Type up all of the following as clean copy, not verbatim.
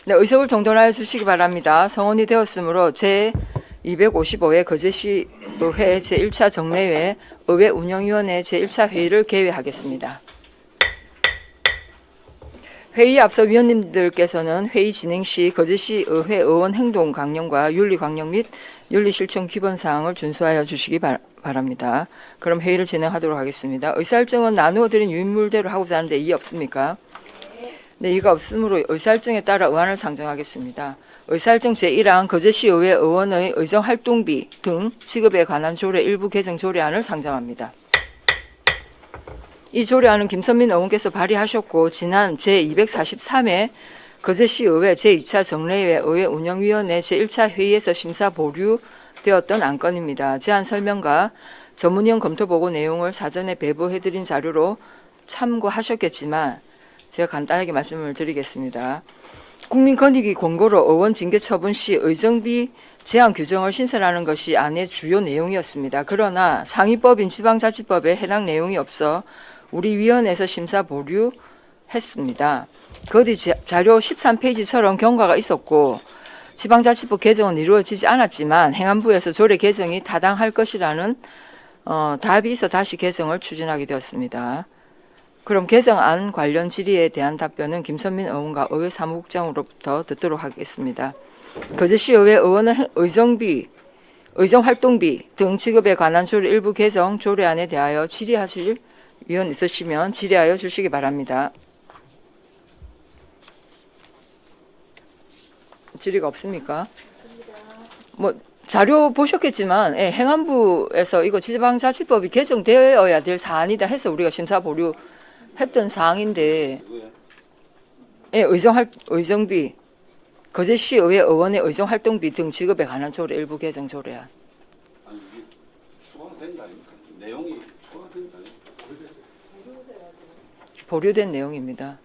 네, 의석을 정돈하여 주시기 바랍니다. 성원이 되었으므로 제255회 거제시 의회 제1차 정례회 의회 운영위원회 제1차 회의를 개회하겠습니다. 회의 앞서 위원님들께서는 회의 진행 시 거제시 의회 의원 행동 강령과 윤리 강령 및 윤리 실천 기본 사항을 준수하여 주시기 바랍니다. 그럼 회의를 진행하도록 하겠습니다. 의사일정은 나누어 드린 유인물대로 하고자 하는데 이의 없습니까? 네, 이가 없으므로 의사일정에 따라 의안을 상정하겠습니다. 의사일정 제1항 거제시의회 의원의 의정활동비 등 지급에 관한 조례 일부 개정 조례안을 상정합니다. 이 조례안은 김선민 의원께서 발의하셨고 지난 제243회 거제시의회 제2차 정례회 의회 운영위원회 제1차 회의에서 심사 보류되었던 안건입니다. 제안 설명과 전문위원 검토보고 내용을 사전에 배부해드린 자료로 참고하셨겠지만 제가 간단하게 말씀을 드리겠습니다. 국민권익위 권고로 의원 징계 처분 시 의정비 제한 규정을 신설하는 것이 안의 주요 내용이었습니다. 그러나 상위법인 지방자치법에 해당 내용이 없어 우리 위원회에서 심사 보류했습니다. 그 뒤 자료 13페이지처럼 경과가 있었고 지방자치법 개정은 이루어지지 않았지만 행안부에서 조례 개정이 타당할 것이라는 답이 있어 다시 개정을 추진하게 되었습니다. 그럼 개정안 관련 질의에 대한 답변은 김선민 의원과 의회 사무국장으로부터 듣도록 하겠습니다. 거제시의회 의원은 의정비, 의정활동비 등 지급에 관한 조례 일부 개정 조례안에 대하여 질의하실 위원 있으시면 질의하여 주시기 바랍니다. 질의가 없습니까? 자료 보셨겠지만 행안부에서 이거 지방자치법이 개정되어야 될 사안이다 해서 우리가 심사 보류 했던 사항인데, 의정비, 거제시 의회 의원의 의정활동비 등 지급에 관한 조례 일부 개정 조례안. 아니 이게 추가가 된 거 아닙니까? 내용이 추가가 된 거 아닙니까? 보류된 내용입니다.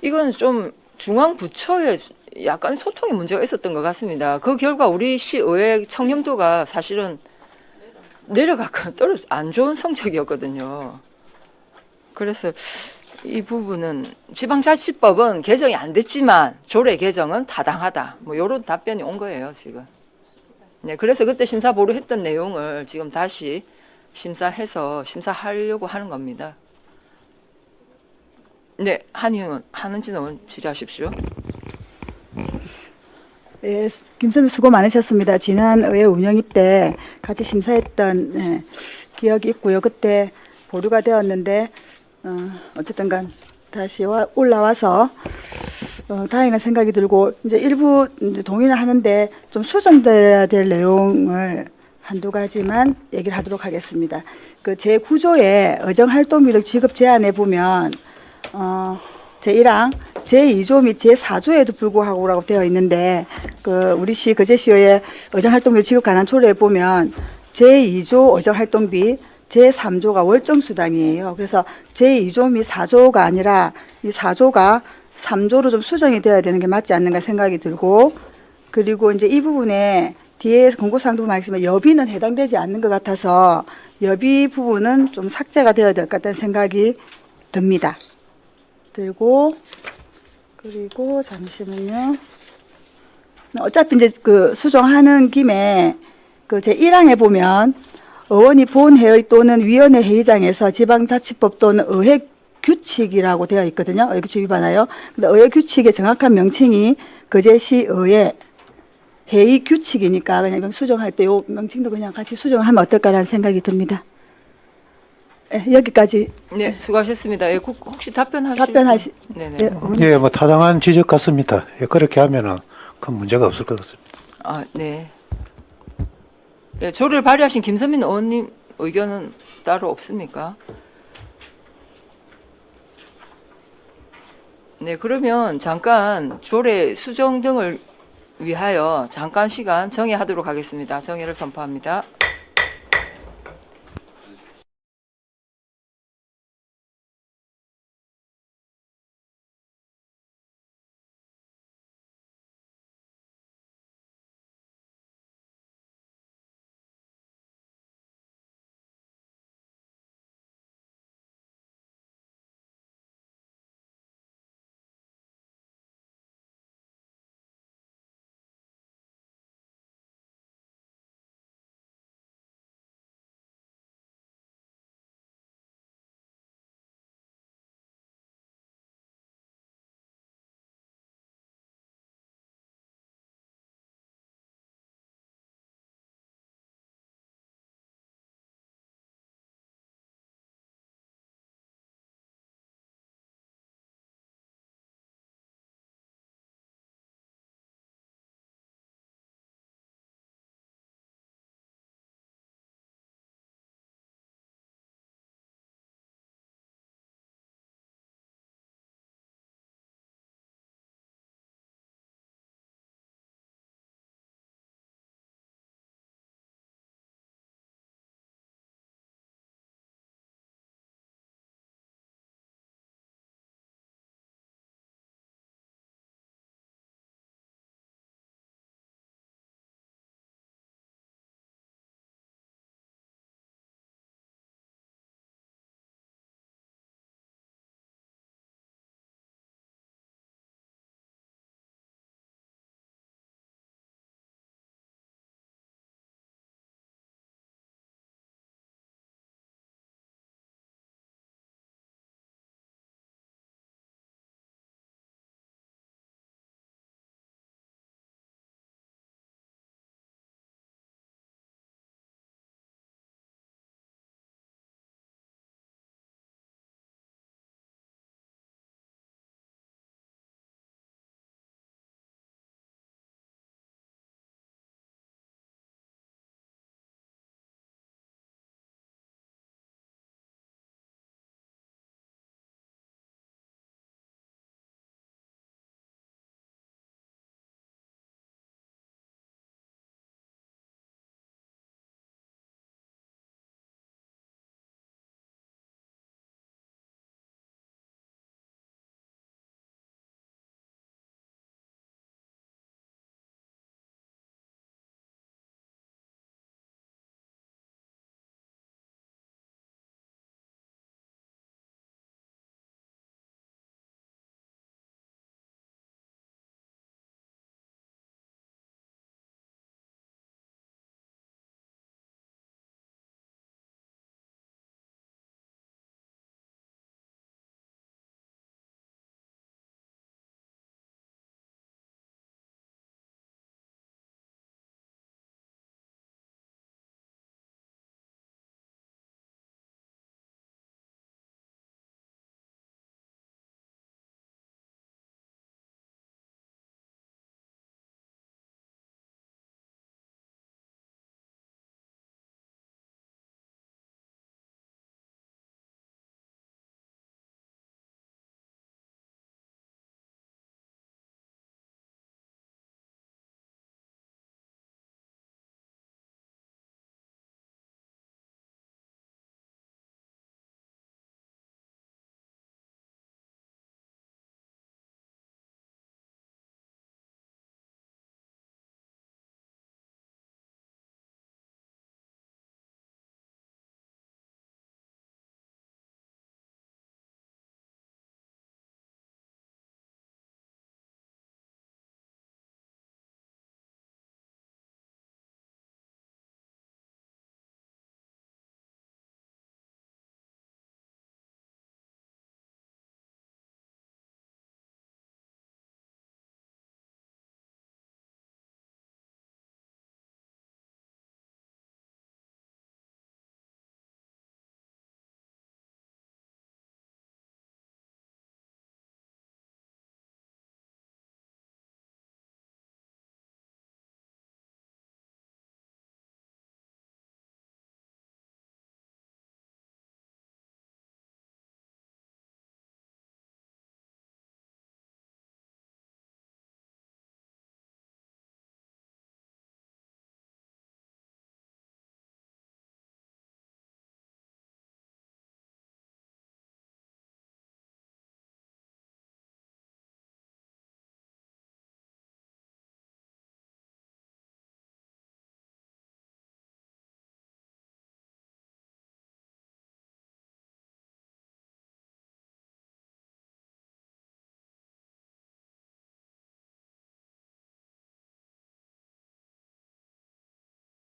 이건 좀 중앙부처에 약간 소통의 문제가 있었던 것 같습니다. 그 결과 우리 시의회 청렴도가 사실은 내려갔고 안 좋은 성적이었거든요. 그래서 이 부분은 지방자치법은 개정이 안 됐지만 조례 개정은 타당하다. 이런 답변이 온 거예요, 지금. 네, 그래서 그때 심사 보류했던 내용을 지금 다시 심사해서 심사하려고 하는 겁니다. 네, 한은진 의원 질의하십시오. 예, 김선미 수고 많으셨습니다. 지난 의회 운영위 때 같이 심사했던 기억이 있고요. 그때 보류가 되었는데 어쨌든 간 다시 올라와서 다행이라는 생각이 들고 이제 일부 동의를 하는데 좀 수정돼야 될 내용을 한두 가지만 얘기를 하도록 하겠습니다. 그 제9조의 의정활동비 등 지급 제한에 보면 제1항, 제2조 및 제4조에도 불구하고라고 되어 있는데 그 우리 시 거제시의 의정활동비 지급 관한 조례에 보면 제2조 의정활동비 제3조가 월정수당이에요. 그래서 제2조 및 4조가 아니라 이 4조가 3조로 좀 수정이 되어야 되는 게 맞지 않는가 생각이 들고, 그리고 이제 이 부분에 뒤에 공고사항도 말씀에 여비는 해당되지 않는 것 같아서 여비 부분은 좀 삭제가 되어야 될 것 같다는 생각이 듭니다. 들고, 그리고 잠시만요. 어차피 이제 그 수정하는 김에 그 제1항에 보면 의원이 본회의 또는 위원회 회의장에서 지방자치법 또는 의회 규칙이라고 되어 있거든요. 의회 규칙 위반하여. 근데 의회 규칙의 정확한 명칭이 거제시 의회 회의 규칙이니까 그냥 수정할 때 요 명칭도 그냥 같이 수정하면 어떨까라는 생각이 듭니다. 네, 여기까지. 네, 수고하셨습니다. 혹시 답변하시. 네네. 예, 뭐 타당한 지적 같습니다. 예, 그렇게 하면은 큰 문제가 없을 것 같습니다. 아, 네. 예, 조를 발의하신 김선민 의원님 의견은 따로 없습니까? 네, 그러면 잠깐 조례 수정 등을 위하여 잠깐 시간 정의하도록 하겠습니다. 정의를 선포합니다.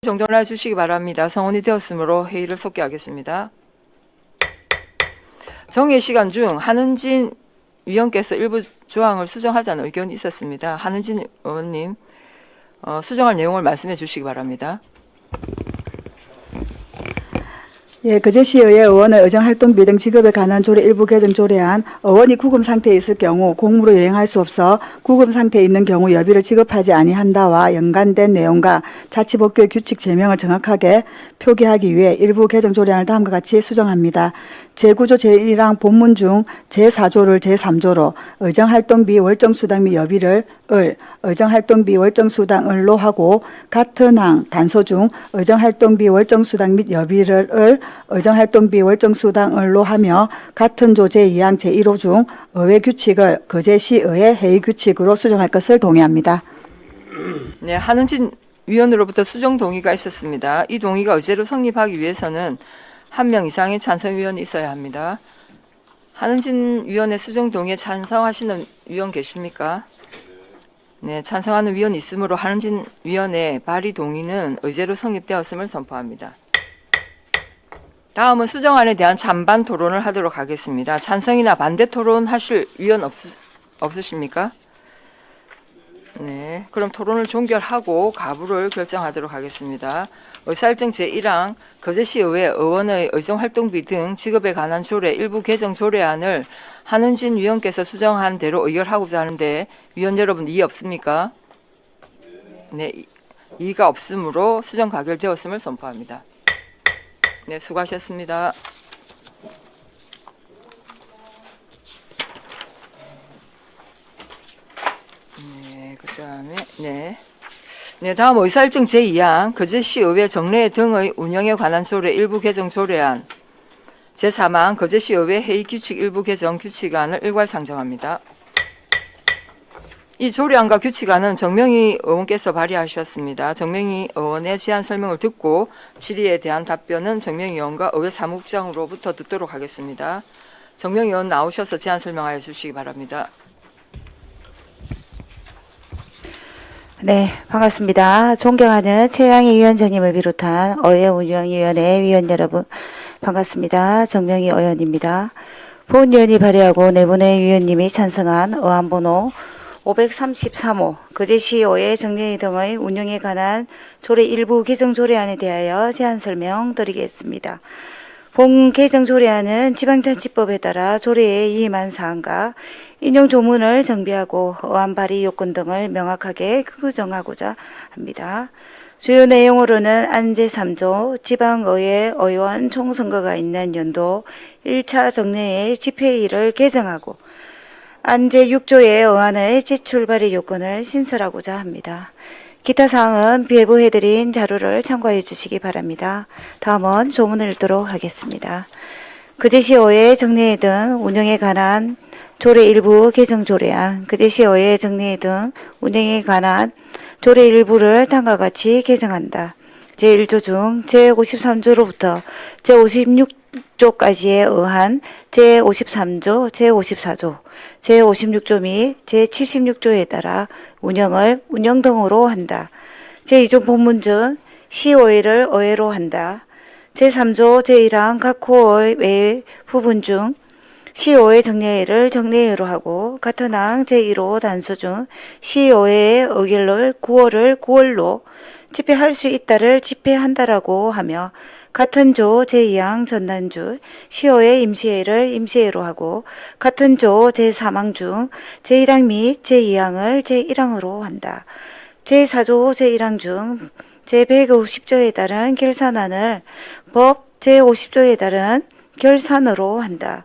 정돈해 주시기 바랍니다. 성원이 되었으므로 회의를 속기하겠습니다. 정의 시간 중 한은진 위원께서 일부 조항을 수정하자는 의견이 있었습니다. 한은진 의원님, 수정할 내용을 말씀해 주시기 바랍니다. 예, 거제시의회 의원의 의정활동비 등 직업에 관한 조례 일부 개정 조례안 의원이 구금 상태에 있을 경우 공무로 여행할 수 없어 구금 상태에 있는 경우 여비를 지급하지 아니한다와 연관된 내용과 자치복귀의 규칙 제명을 정확하게 표기하기 위해 일부 개정 조례안을 다음과 같이 수정합니다. 제9조 제1항 본문 중 제4조를 제3조로 의정활동비 월정수당 및 여비를 의정활동비 월정수당 을로 하고 같은 항 단서 중 의정활동비 월정수당 및 여비를 의정활동비 월정수당 을로 하며 같은 조 제2항 제1호 중 의회 규칙을 거제시의회 회의 규칙으로 수정할 것을 동의합니다. 네, 한은진 위원으로부터 수정 동의가 있었습니다. 이 동의가 의제로 성립하기 위해서는 1명 이상의 찬성 위원이 있어야 합니다. 한은진 위원의 수정 동의에 찬성하시는 위원 계십니까? 네, 찬성하는 위원이 있으므로 한은진 위원의 발의 동의는 의제로 성립되었음을 선포합니다. 다음은 수정안에 대한 찬반 토론을 하도록 하겠습니다. 찬성이나 반대 토론하실 위원 없으십니까? 네, 그럼 토론을 종결하고 가부를 결정하도록 하겠습니다. 의사일정 제1항 거제시의회 의원의 의정활동비 등 직업에 관한 조례 일부 개정 조례안을 한은진 위원께서 수정한 대로 의결하고자 하는데 위원 여러분 이의 없습니까? 네, 이의가 없으므로 수정 가결되었음을 선포합니다. 네, 수고하셨습니다. 네, 다음 의사일정 제2항 거제시의회 정례회 등의 운영에 관한 조례 일부 개정 조례안 제3항 거제시의회 회의 규칙 일부 개정 규칙안을 일괄 상정합니다. 이 조례안과 규칙안은 정명희 의원께서 발의하셨습니다. 정명희 의원의 제안 설명을 듣고 질의에 대한 답변은 정명희 의원과 의회 사무국장으로부터 듣도록 하겠습니다. 정명희 의원 나오셔서 제안 설명하여 주시기 바랍니다. 네, 반갑습니다. 존경하는 최양희 위원장님을 비롯한 의회운영위원회 위원 여러분 반갑습니다. 정명희 의원입니다. 본위원이 발의하고 내분의 위원님이 찬성한 의안번호 533호 거제시의회 정례회 등의 운영에 관한 조례 일부 개정 조례안에 대하여 제안 설명드리겠습니다. 본 개정 조례안은 지방자치법에 따라 조례에 위임한 사항과 인용 조문을 정비하고 의안 발의 요건 등을 명확하게 규정하고자 합니다. 주요 내용으로는 안제 3조 지방의회 의원 총선거가 있는 연도 1차 정례회 집회일을 개정하고 안제 6조의 의안의 제출 발의 요건을 신설하고자 합니다. 기타 사항은 배부해드린 자료를 참고해 주시기 바랍니다. 다음은 조문을 읽도록 하겠습니다. 거제시의회 정례회 등 운영에 관한 조례 일부 개정 조례안 거제시의회 정례회 등 운영에 관한 조례 일부를 다음과 같이 개정한다. 제1조 중 제53조로부터 제56조까지에 의한 제53조, 제54조, 제56조 및 제76조에 따라 운영 등으로 한다. 제2조 본문 중 시의회를 의회로 한다. 제3조 제1항 각 호의 외 부분 중 시의회 정례회를 정례회로 하고 같은 항 제1호 단서 중 시의회의 의결을 9월을 9월로 집회할 수 있다를 집회한다라고 하며 같은 조 제2항 전단주 시의회 임시회를 임시회로 하고 같은 조 제3항 중 제1항 및 제2항을 제1항으로 한다. 제4조 제1항 중 제150조에 따른 결산안을 법 제50조에 따른 결산으로 한다.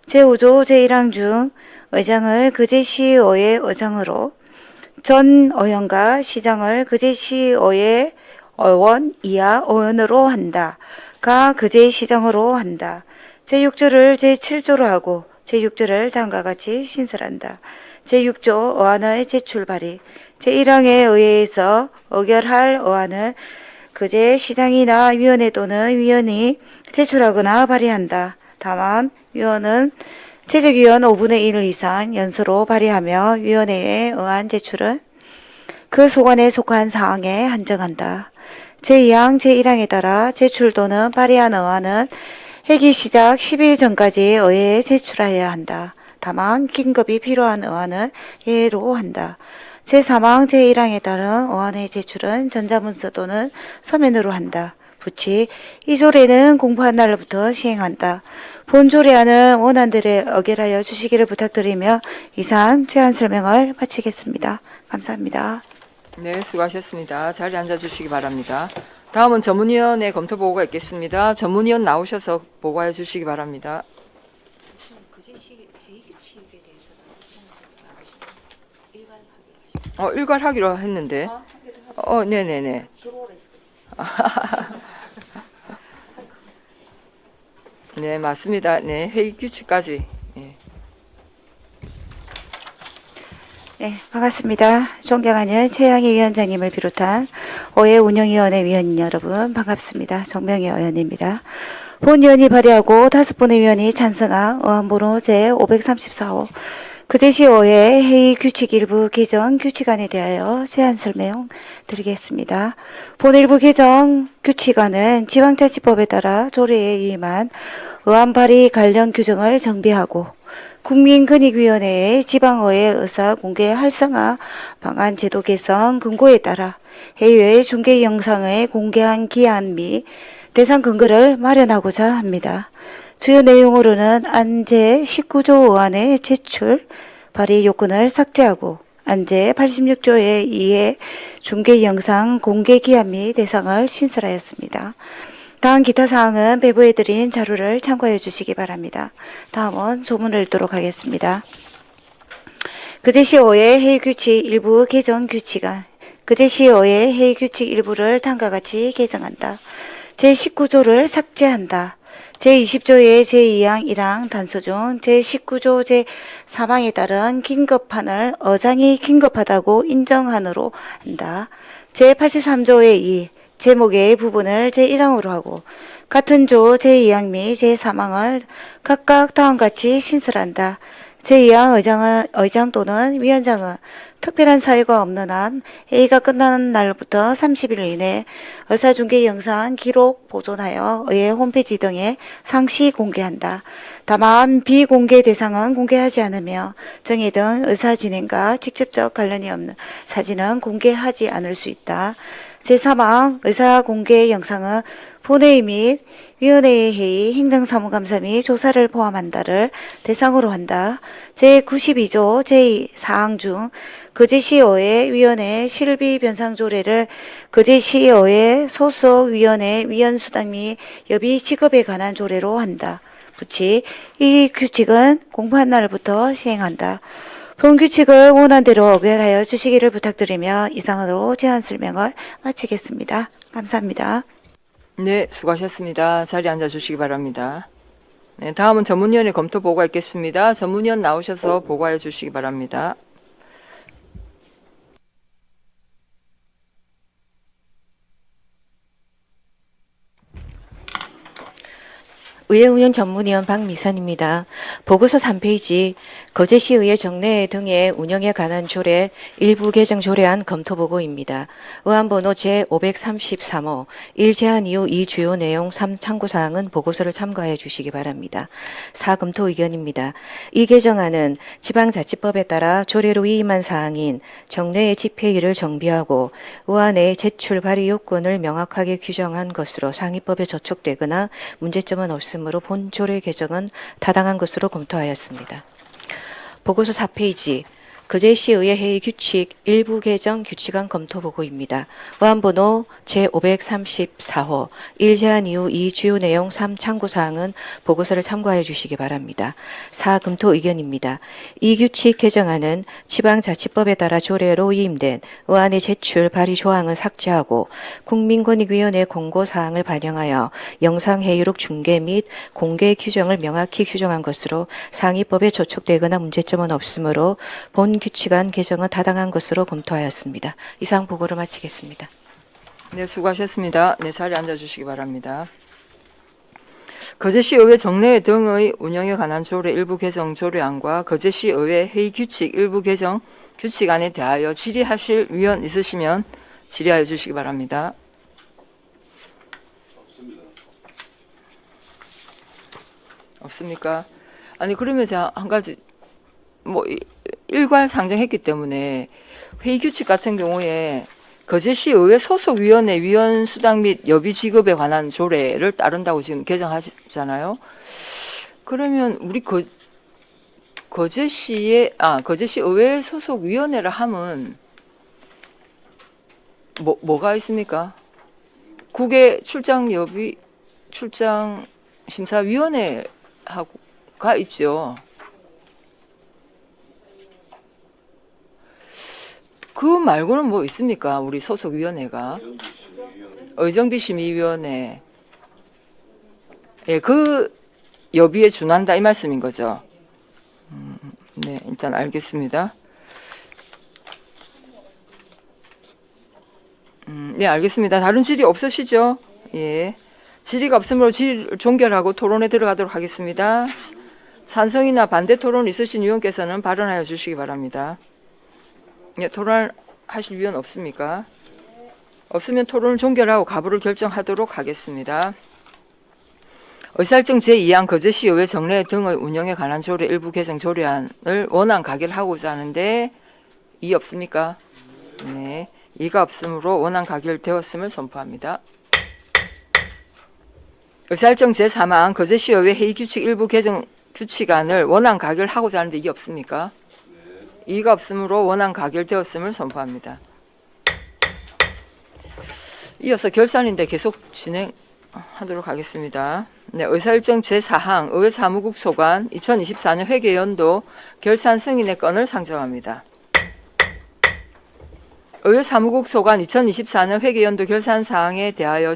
제5조 제1항 중 의장을 거제시의회 의장으로 전 의원과 시장을 거제시의회 의원 이하 의원으로 한다. 가 거제시장으로 한다. 제6조를 제7조로 하고 제6조를 다음과 같이 신설한다. 제6조 의안의 제출 발의 제1항에 의해서 의결할 의안을 거제시장이나 위원회 또는 위원이 제출하거나 발의한다. 다만 위원은 최적위원 5분의 1 이상 연수로 발의하며 위원회의 의안 제출은 그 소관에 속한 사항에 한정한다. 제2항 제1항에 따라 제출 또는 발의한 의안은 회기 시작 10일 전까지 의회에 제출하여야 한다. 다만 긴급이 필요한 의안은 예로 한다. 제3항 제1항에 따른 의안의 제출은 전자문서 또는 서면으로 한다. 부치 이 조례는 공포한 날로부터 시행한다. 본 조례안은 원안들에 의결하여 주시기를 부탁드리며 이상 제안 설명을 마치겠습니다. 감사합니다. 네, 수고하셨습니다. 자리에 앉아주시기 바랍니다. 다음은 전문위원회 검토 보고가 있겠습니다. 전문위원 나오셔서 보고해 주시기 바랍니다. 일괄하기로 했는데. 네네네. 네, 맞습니다. 네, 회의 규칙까지. 예. 네, 반갑습니다. 존경하는 최양희 위원장님을 비롯한 의회 운영위원회 위원 여러분 반갑습니다. 정명희 의원입니다. 본위원이 발의하고 5분의 위원이 찬성한 의안번호 제534호 그제시 의회 회의 규칙 일부 개정 규칙안에 대하여 제안 설명 드리겠습니다. 본 일부 개정 규칙안은 지방자치법에 따라 조례에 위임한 의안 발의 관련 규정을 정비하고 국민권익위원회의 지방의회 의사 공개 활성화 방안 제도 개선 근거에 따라 해외 중계 영상의 공개한 기한 및 대상 근거를 마련하고자 합니다. 주요 내용으로는 안제 19조 의안의 제출, 발의 요건을 삭제하고 안제 86조의 2의 중계 영상 공개 기한 및 대상을 신설하였습니다. 다음 기타 사항은 배부해드린 자료를 참고해 주시기 바랍니다. 다음은 조문을 읽도록 하겠습니다. 그제시 의회 회의규칙 일부 개정 규칙안 그제시 의회 회의규칙 일부를 다음과 같이 개정한다. 제19조를 삭제한다. 제20조의 제2항 1항 단서 중 제19조 제3항에 따른 긴급한을 의장이 긴급하다고 인정한으로 한다. 제83조의 2 제목의 부분을 제1항으로 하고 같은 조 제2항 및 제3항을 각각 다음같이 신설한다. 제2항 의장 또는 위원장은 특별한 사유가 없는 한 회의가 끝나는 날부터 30일 이내 의사중계 영상 기록 보존하여 의회 홈페이지 등에 상시 공개한다. 다만 비공개 대상은 공개하지 않으며 정의 등 의사 진행과 직접적 관련이 없는 사진은 공개하지 않을 수 있다. 제3항 의사 공개 영상은 본회의 및 위원회의 회의, 행정사무감사 및 조사를 포함한다를 대상으로 한다. 제92조 제4항 중 거제시의회 위원회 실비 변상 조례를 거제시의회 소속 위원회 위원수당 및 여비 직업에 관한 조례로 한다. 부치 이 규칙은 공포한 날부터 시행한다. 본 규칙을 원안대로 의결하여 주시기를 부탁드리며 이상으로 제안 설명을 마치겠습니다. 감사합니다. 네, 수고하셨습니다. 자리에 앉아주시기 바랍니다. 네, 다음은 전문위원회 검토 보고가 있겠습니다. 전문위원 나오셔서 보고해 주시기 바랍니다. 의회운영 전문위원 박미선입니다. 보고서 3페이지 거제시의회 정례 등의 운영에 관한 조례 일부 개정 조례안 검토 보고입니다. 의안번호 제533호 1제안 이후 2 주요 내용 3 참고사항은 보고서를 참고하여 주시기 바랍니다. 4 검토 의견입니다. 이 개정안은 지방자치법에 따라 조례로 위임한 사항인 정례의 집회일을 정비하고 의안의 제출 발의 요건을 명확하게 규정한 것으로 상위법에 저촉되거나 문제점은 없으므로 본 조례 개정은 타당한 것으로 검토하였습니다. 보고서 4페이지 거제시의회 회의 규칙 일부 개정 규칙안 검토 보고입니다. 의안번호 제534호 1제안 이후 2 주요 내용 3 참고사항은 보고서를 참고하여 주시기 바랍니다. 4 검토 의견입니다. 이 규칙 개정안은 지방자치법에 따라 조례로 위임된 의안의 제출 발의 조항을 삭제하고 국민권익위원회 공고사항을 반영하여 영상회의록 중계 및 공개 규정을 명확히 규정한 것으로 상위법에 저촉되거나 문제점은 없으므로 본 규칙안 개정은 타당한 것으로 검토하였습니다. 이상 보고를 마치겠습니다. 네, 수고하셨습니다. 네, 자리에 앉아주시기 바랍니다. 거제시의회 정례회 등의 운영에 관한 조례 일부 개정 조례안과 거제시의회 회의 규칙 일부 개정 규칙안에 대하여 질의하실 위원 있으시면 질의하여 주시기 바랍니다. 없습니까? 아니 그러면 제가 한 가지 뭐 일괄 상정했기 때문에 회의 규칙 같은 경우에 거제시 의회 소속 위원회 위원 수당 및 여비 지급에 관한 조례를 따른다고 지금 개정하셨잖아요. 그러면 우리 거제시 의회 소속 위원회를 하면 뭐가 있습니까? 국외 출장 여비 출장 심사위원회가 있죠. 그 말고는 뭐 있습니까? 우리 소속 위원회가 의정비 심의위원회. 예, 그 여비에 준한다 이 말씀인 거죠. 네, 일단 알겠습니다. 네, 알겠습니다. 다른 질의 없으시죠? 예. 질의가 없으므로 질의를 종결하고 토론에 들어가도록 하겠습니다. 찬성이나 반대 토론 있으신 위원께서는 발언하여 주시기 바랍니다. 예, 토론하실 위원 없습니까? 없으면 토론을 종결하고 가부를 결정하도록 하겠습니다. 의사일정 제2항 거제시 의회 정례 등의 운영에 관한 조례 일부 개정 조례안을 원안 가결하고자 하는데 이의 없습니까? 네, 이가 없으므로 원안 가결되었음을 선포합니다. 의사일정 제3항 거제시 의회 회의 규칙 일부 개정 규칙안을 원안 가결하고자 하는데 이의 없습니까? 이의가 없으므로 원안 가결되었음을 선포합니다. 이어서 결산인데 계속 진행하도록 하겠습니다. 네, 의사일정 제4항 의회 사무국 소관 2024년 회계연도 결산 승인의 건을 상정합니다. 의회 사무국 소관 2024년 회계연도 결산 사항에 대하여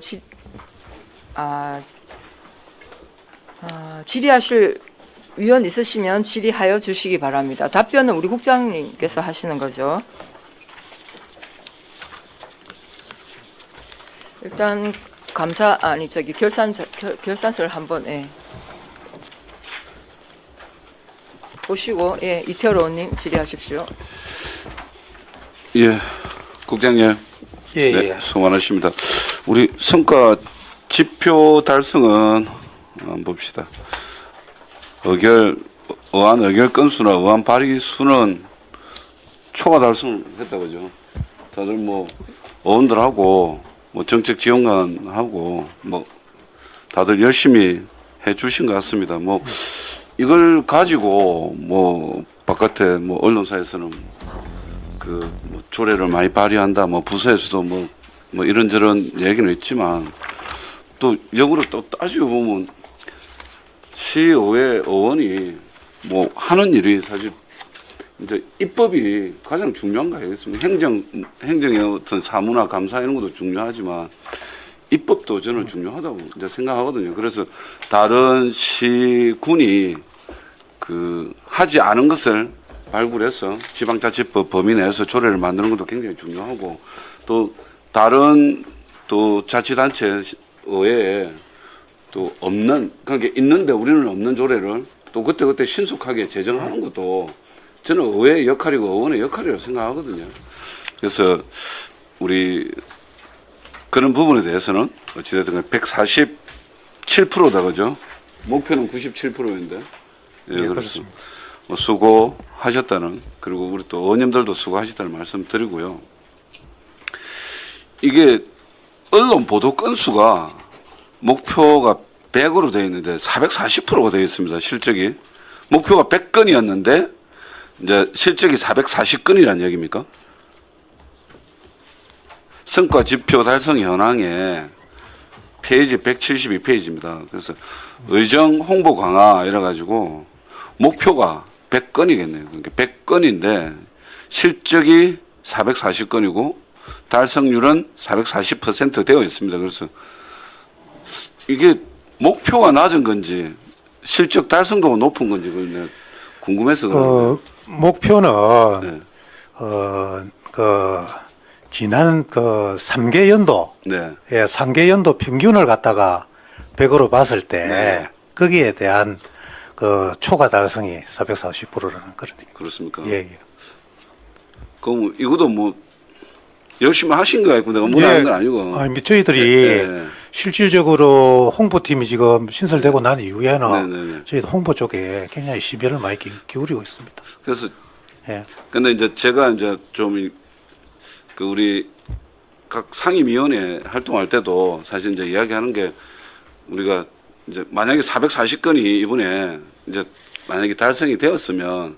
질의하실 위원 있으시면 질의하여 주시기 바랍니다. 답변은 우리 국장님께서 하시는 거죠. 일단 결산서를 한번 보시고 이태월 의원님 질의하십시오. 예, 국장님. 예, 네, 예. 수고 많으십니다. 우리 성과 지표 달성은 한번 봅시다. 의안 의결 건수나 의안 발의 수는 초과 달성을 했다 그죠. 다들 뭐 의원들하고 뭐 정책 지원관하고 뭐 다들 열심히 해 주신 것 같습니다. 뭐 이걸 가지고 뭐 바깥에 뭐 언론사에서는 그 뭐 조례를 많이 발의한다, 뭐 부서에서도 뭐 이런저런 얘기는 있지만 또 역으로 또 따지고 보면 시의회 의원이 뭐 하는 일이 사실 이제 입법이 가장 중요한 거 아니겠습니까? 행정의 어떤 사무나 감사 이런 것도 중요하지만 입법도 저는 중요하다고 이제 생각하거든요. 그래서 다른 시군이 그 하지 않은 것을 발굴해서 지방자치법 범위 내에서 조례를 만드는 것도 굉장히 중요하고 또 다른 또 자치단체 의회에 또 없는 그게 있는데 우리는 없는 조례를 또 그때 신속하게 제정하는 것도 저는 의회의 역할이고 의원의 역할이라고 생각하거든요. 그래서 우리 그런 부분에 대해서는 어찌됐든 147%다 그죠? 목표는 97%인데 예, 그렇습니다. 수고하셨다는 그리고 우리 또 의원님들도 수고하셨다는 말씀 드리고요. 이게 언론 보도 건수가 목표가 100으로 되어 있는데 440%가 되어 있습니다. 실적이 목표가 100건이었는데 이제 실적이 440건이라는 얘기입니까? 성과 지표 달성 현황에 페이지 172페이지입니다. 그래서 의정 홍보 강화 이래 가지고 목표가 100건이겠네요. 그러니까 100건인데 실적이 440건이고 달성률은 440% 되어 있습니다. 그래서 이게 목표가 낮은 건지 실적 달성도가 높은 건지 그건 궁금해서 목표는 네. 지난 3개 연도, 네. 3개 연도 평균을 갖다가 100으로 봤을 때 네. 거기에 대한 그 초과 달성이 440%라는 그런 얘기. 그렇습니까? 예, 예. 그럼 이것도 뭐 열심히 하신 거 같고 내가 뭐라는 건 아니고. 아니, 저희들이 예. 실질적으로 홍보팀이 지금 신설되고 난 이후에는 네네네. 저희 홍보 쪽에 굉장히 시비를 많이 기울이고 있습니다. 그래서 예. 근데 이제 제가 이제 좀 그 우리 각 상임위원회 활동할 때도 사실 이제 이야기하는 게 우리가 이제 만약에 440건이 이번에 이제 만약에 달성이 되었으면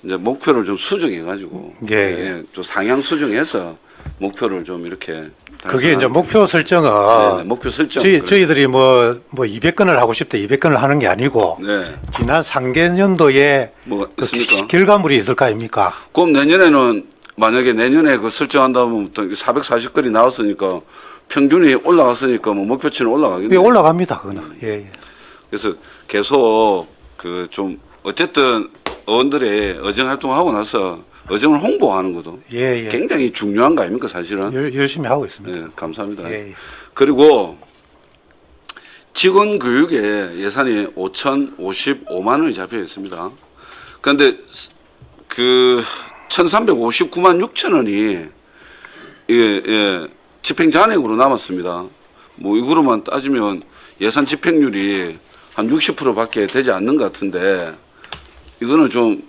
이제 목표를 좀 수정해 가지고 예. 좀 상향 수정해서 목표를 좀 이렇게 그게 이제 목표 설정은 네, 목표 설정 저희들이 뭐 200건을 하고 싶다 200건을 하는 게 아니고 네. 지난 상계년도에 뭐 그 있습니까? 결과물이 있을 거 아닙니까? 그럼 내년에는 만약에 내년에 그 설정한다면 440건이 나왔으니까 평균이 올라갔으니까 뭐 목표치는 예, 올라가겠네요. 올라갑니다. 그거는. 예, 예. 그래서 계속 그 좀 어쨌든 의원들의 의정 활동하고 나서 의정을 홍보하는 것도 예, 예. 굉장히 중요한 거 아닙니까 사실은? 열심히 하고 있습니다. 네, 감사합니다. 예, 예. 그리고 직원 교육에 예산이 5,055만 원이 잡혀 있습니다. 그런데 그 1,359만 6천 원이 예, 집행 잔액으로 남았습니다. 뭐 이거로만 따지면 예산 집행률이 한 60%밖에 되지 않는 것 같은데 이거는 좀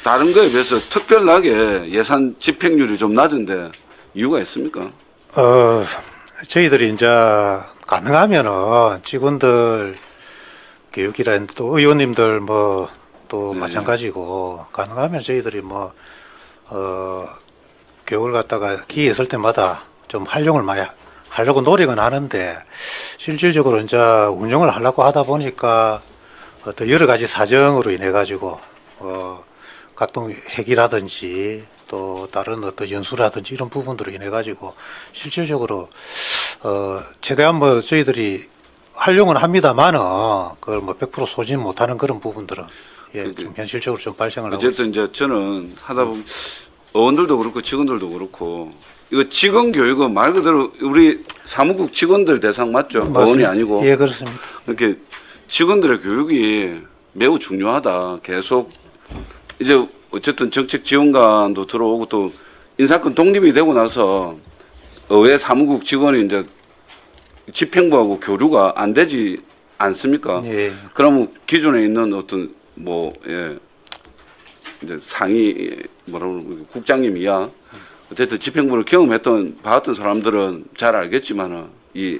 다른 거에 비해서 특별하게 예산 집행률이 좀 낮은데 이유가 있습니까? 저희들이 이제 가능하면은 직원들 교육이라 또 의원님들 뭐 또 네. 마찬가지고 가능하면 저희들이 교육을 갖다가 기회 있을 때마다 좀 활용을 많이 하려고 노력은 하는데 실질적으로 이제 운영을 하려고 하다 보니까 어떤 여러 가지 사정으로 인해 가지고 각종 회기라든지 또 다른 어떤 연수라든지 이런 부분들로 인해 가지고 실질적으로 최대한 뭐 저희들이 활용은 합니다만은 그걸 뭐 100% 소진 못하는 그런 부분들은 예, 좀 현실적으로 좀 발생을 하고 어쨌든 있습니다. 이제 저는 하다 보면 의원들도 그렇고 직원들도 그렇고 이거 직원 교육은 말 그대로 우리 사무국 직원들 대상 맞죠? 의원이 맞습니다. 아니고. 예, 그렇습니다. 이렇게 직원들의 교육이 매우 중요하다. 계속 이제 어쨌든 정책 지원관도 들어오고 또 인사권 독립이 되고 나서 의회 사무국 직원이 이제 집행부하고 교류가 안 되지 않습니까? 예. 그러면 기존에 있는 어떤 이제 상위 국장님이야 어쨌든 집행부를 경험했던 봐왔던 사람들은 잘 알겠지만은 이게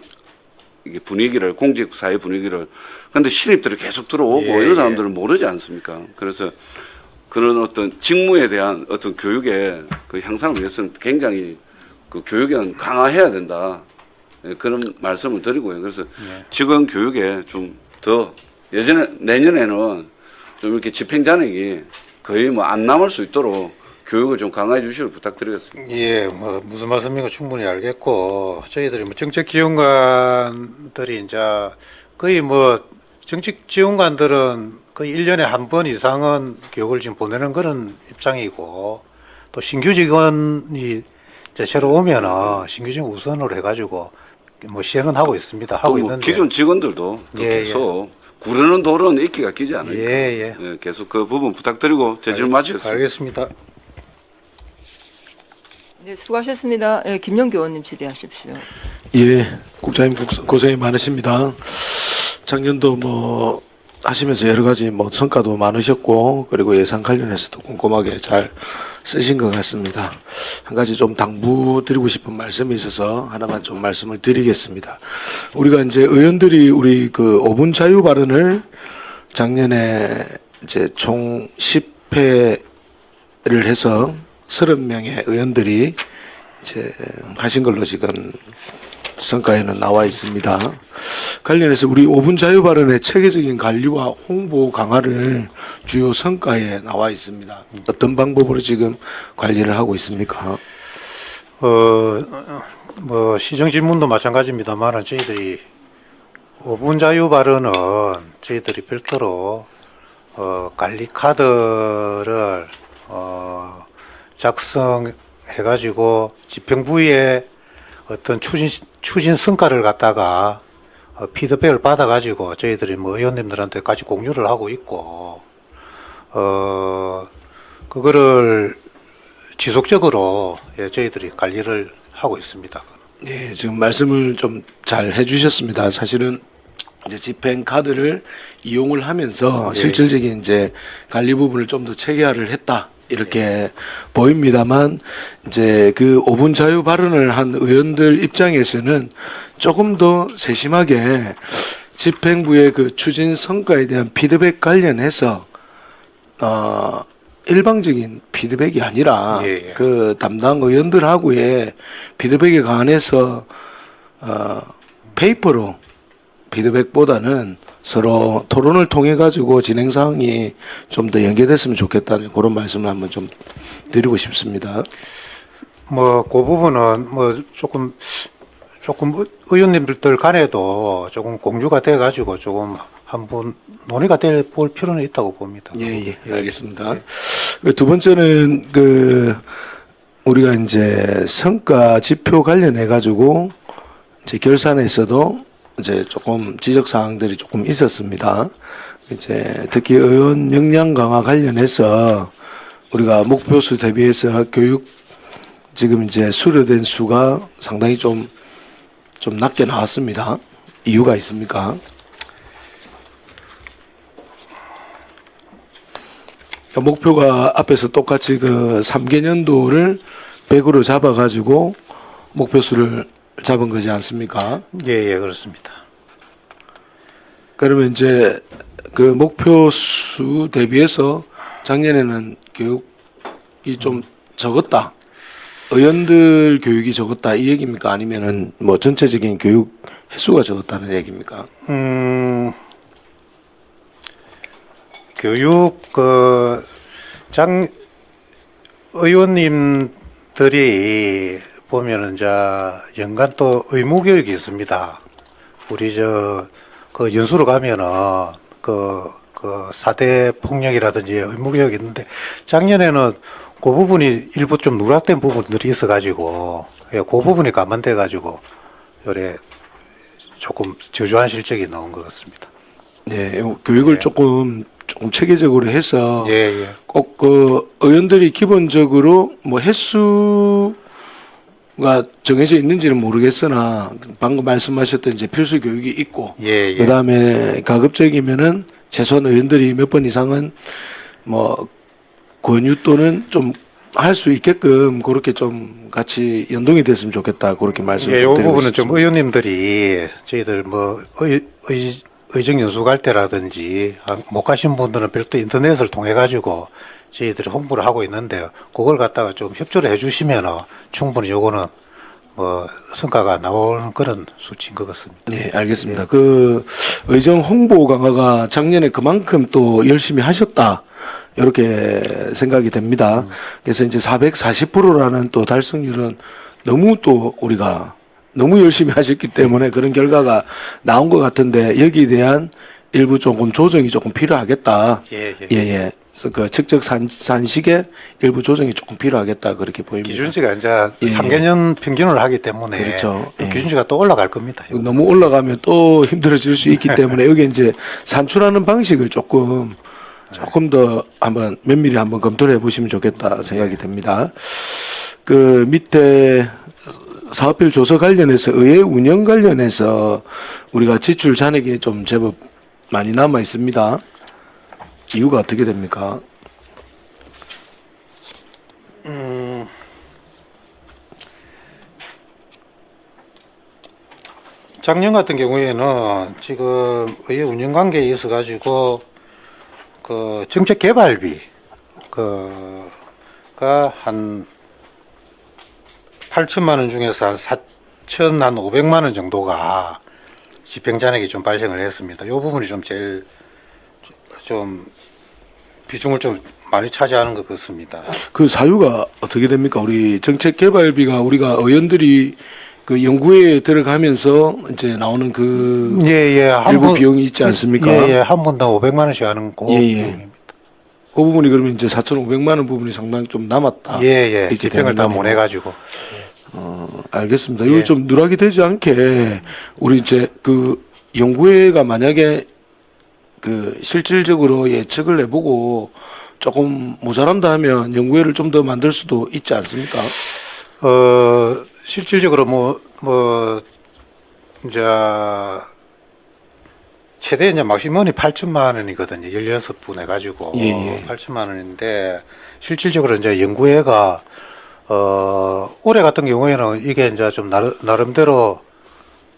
분위기를 공직 사회 분위기를 근데 신입들이 계속 들어오고 예, 이런 사람들은 모르지 않습니까? 그래서 그런 어떤 직무에 대한 어떤 교육의 그 향상을 위해서는 굉장히 그 교육에는 강화해야 된다. 예, 그런 말씀을 드리고요. 그래서 직원 교육에 좀 더 내년에는 좀 이렇게 집행 잔액이 거의 뭐 안 남을 수 있도록 교육을 좀 강화해 주시길 부탁드리겠습니다. 예, 뭐 무슨 말씀인가 충분히 알겠고 저희들이 뭐 정책 지원관들이 이제 거의 뭐 정책 지원관들은 거의 1년에 한 번 이상은 교육을 지금 보내는 그런 입장이고 또 신규 직원이 이제 새로 오면은 신규 직원 우선으로 해가지고 뭐 시행은 하고 있습니다. 하고 또 뭐 있는데 기존 직원들도 또 예, 계속 구르는 돌은 이끼가 끼지 않으니까 예. 예, 계속 그 부분 부탁드리고 제 질문 마치겠습니다. 알겠습니다. 네, 수고하셨습니다. 예, 김영기 의원님 질의하십시오. 예, 국장님 고생이 많으십니다. 작년도 뭐 하시면서 여러 가지 뭐 성과도 많으셨고 그리고 예산 관련해서도 꼼꼼하게 잘 쓰신 것 같습니다. 한 가지 좀 당부드리고 싶은 말씀이 있어서 하나만 좀 말씀을 드리겠습니다. 우리가 이제 의원들이 우리 그 5분 자유 발언을 작년에 이제 총 10회를 해서 30명의 의원들이 이제 하신 걸로 지금 성과에는 나와 있습니다. 관련해서 우리 5분 자유 발언의 체계적인 관리와 홍보 강화를 주요 성과에 나와 있습니다. 어떤 방법으로 지금 관리를 하고 있습니까? 뭐 시정 질문도 마찬가지입니다만 저희들이 5분 자유 발언은 저희들이 별도로 관리 카드를 작성해가지고 집행부에 어떤 추진 성과를 갖다가 피드백을 받아가지고 저희들이 뭐 의원님들한테 같이 공유를 하고 있고 그거를 지속적으로 예, 저희들이 관리를 하고 있습니다. 예, 지금 말씀을 좀 잘 해주셨습니다. 사실은 이제 집행 카드를 이용을 하면서 예. 실질적인 이제 관리 부분을 좀 더 체계화를 했다. 이렇게 보입니다만 이제 그 5분 자유 발언을 한 의원들 입장에서는 조금 더 세심하게 집행부의 그 추진 성과에 대한 피드백 관련해서 일방적인 피드백이 아니라 예, 예. 그 담당 의원들하고의 피드백에 관해서 페이퍼로 피드백보다는 서로 토론을 통해 가지고 진행 사항이 좀 더 연계됐으면 좋겠다는 그런 말씀을 한번 좀 드리고 싶습니다. 뭐 그 부분은 뭐 조금 의원님들 간에도 조금 공유가 돼 가지고 조금 한번 논의가 될 볼 필요는 있다고 봅니다. 예, 알겠습니다. 그두 번째는 그 우리가 이제 성과 지표 관련해 가지고 이제 결산에서도 이제 조금 지적 사항들이 조금 있었습니다. 이제 특히 의원 역량 강화 관련해서 우리가 목표수 대비해서 교육 지금 이제 수료된 수가 상당히 좀 낮게 나왔습니다. 이유가 있습니까? 목표가 앞에서 똑같이 그 3개년도를 100으로 잡아가지고 목표수를 잡은 거지 않습니까? 예, 그렇습니다. 그러면 이제 그 목표수 대비해서 작년에는 교육이 좀 적었다. 의원들 교육이 적었다 이 얘기입니까? 아니면은 뭐 전체적인 교육 횟수가 적었다는 얘기입니까? 교육 의원님들이 보면은 이제 연간 또 의무 교육이 있습니다. 우리 그 연수로 가면은 그 4대 폭력이라든지 의무 교육이 있는데 작년에는 그 부분이 일부 좀 누락된 부분들이 있어가지고 그 부분이 감안돼가지고 요래 조금 저조한 실적이 나온 것 같습니다. 네, 교육을 조금 체계적으로 해서 예. 꼭 그 의원들이 기본적으로 뭐 횟수가 정해져 있는지는 모르겠으나 방금 말씀하셨던 이제 필수 교육이 있고 예. 그다음에 가급적이면은 최소한 의원들이 몇 번 이상은 뭐 권유 또는 좀 할 수 있게끔 그렇게 좀 같이 연동이 됐으면 좋겠다 그렇게 말씀을 이 드리고 부분은 싶습니다. 좀 의원님들이 저희들 뭐 의정 연수 갈 때라든지 못 가신 분들은 별도 인터넷을 통해 가지고 저희들이 홍보를 하고 있는데요. 그걸 갖다가 좀 협조를 해주시면 충분히 요거는 뭐 성과가 나오는 그런 수치인 것 같습니다. 네, 알겠습니다. 그 의정 홍보 강화가 작년에 그만큼 또 열심히 하셨다. 이렇게 생각이 됩니다. 그래서 이제 440%라는 또 달성률은 너무 또 우리가 너무 열심히 하셨기 때문에 그런 결과가 나온 것 같은데 여기에 대한 일부 조금 조정이 조금 필요하겠다. 예. 그래서 그 측적 산식의 일부 조정이 조금 필요하겠다 그렇게 보입니다. 기준치가 이제 예. 3개년 평균을 하기 때문에 그렇죠. 예. 기준치가 또 올라갈 겁니다. 너무 올라가면 또 힘들어질 수 있기 때문에 여기 이제 산출하는 방식을 조금 더 한번 면밀히 한번 검토를 해보시면 좋겠다 생각이 됩니다. 그 밑에 사업별 조서 관련해서 의회 운영 관련해서 우리가 지출 잔액이 좀 제법 많이 남아 있습니다. 이유가 어떻게 됩니까? 작년 같은 경우에는 지금 의회 운영 관계에 있어 가지고 그 정책 개발비 그가 한 8천만 원 중에서 한 4,500만 원 정도가 집행 잔액이 좀 발생을 했습니다. 이 부분이 좀 제일 좀 비중을 좀 많이 차지하는 것 같습니다. 그 사유가 어떻게 됩니까? 우리 정책 개발비가 우리가 의원들이 그 연구회에 들어가면서 이제 나오는 그 일부 비용이 있지 않습니까? 한 분당 500만 원씩 하는 그 부분입니다. 그 부분이 그러면 이제 4,500만 원 부분이 상당히 좀 남았다. 이렇게 집행을 다 되는 못 해가지고. 알겠습니다. 이거 좀 누락이 되지 않게 우리 이제 그 연구회가 만약에 그 실질적으로 예측을 해보고 조금 모자란다 하면 연구회를 좀 더 만들 수도 있지 않습니까? 실질적으로 이제 최대 이제 막시멈이 8천만 원이거든요. 16분 해가지고 예, 예. 8천만 원인데 실질적으로 이제 연구회가 올해 같은 경우에는 이게 이제 좀 나름대로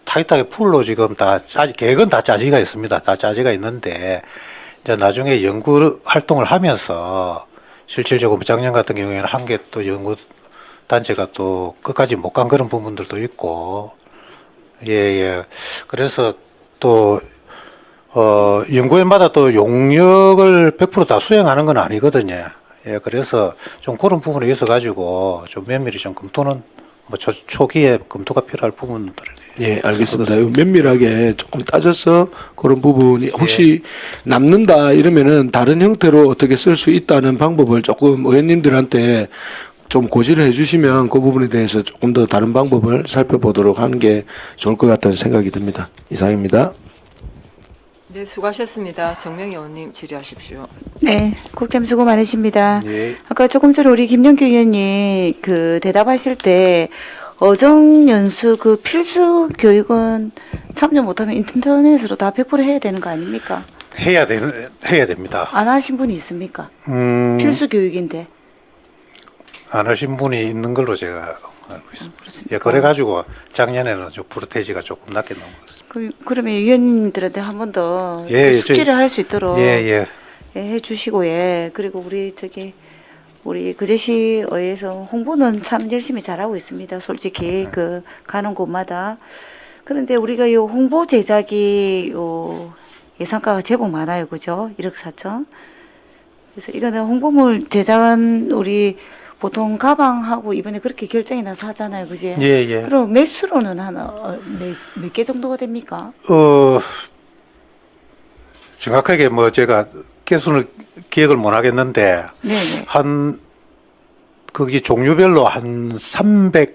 타이트하게 풀로 지금 계획은 다 짜지가 있습니다. 다 짜지가 있는데 이제 나중에 연구 활동을 하면서 실질적으로 작년 같은 경우에는 한 개 또 연구 단체가 또 끝까지 못 간 그런 부분들도 있고 예. 그래서 또 연구원마다 또 용역을 100% 다 수행하는 건 아니거든요. 예, 그래서 좀 그런 부분에 있어 가지고 좀 면밀히 좀 검토는 초기에 검토가 필요할 부분들을. 예, 알겠습니다. 면밀하게 조금 따져서 그런 부분이 혹시 남는다 이러면은 다른 형태로 어떻게 쓸 수 있다는 방법을 조금 의원님들한테 좀 고지를 해주시면 그 부분에 대해서 조금 더 다른 방법을 살펴보도록 하는 게 좋을 것 같다는 생각이 듭니다. 이상입니다. 네, 수고하셨습니다. 정명희 의원님 질의하십시오. 네, 국장 수고 많으십니다. 예. 아까 조금 전에 우리 김영규 의원님 그 대답하실 때 어정연수 그 필수 교육은 참여 못하면 인터넷으로 다 100% 해야 되는 거 아닙니까? 해야 됩니다. 안 하신 분이 있습니까? 음, 필수 교육인데. 안 하신 분이 있는 걸로 제가 알고 있습니다. 그렇습니까? 예, 그래가지고 작년에는 저 프로테지가 조금 낮게 나온 것 같습니다. 그러면 의원님들한테 한 번 더 예, 숙지를 할 수 있도록 예. 해주시고 그리고 우리 그제시의회에서 홍보는 참 열심히 잘하고 있습니다. 솔직히 그 가는 곳마다. 그런데 우리가 요 홍보 제작이 요 예산가가 제법 많아요, 그죠? 1억 4천. 그래서 이거는 홍보물 제작한 우리 보통 가방하고 이번에 그렇게 결정이 나서 하잖아요, 그지? 예. 그럼 매수로는 몇 개 정도가 됩니까? 정확하게 제가 개수는 기억을 못 하겠는데 네네. 거기 종류별로 한 300개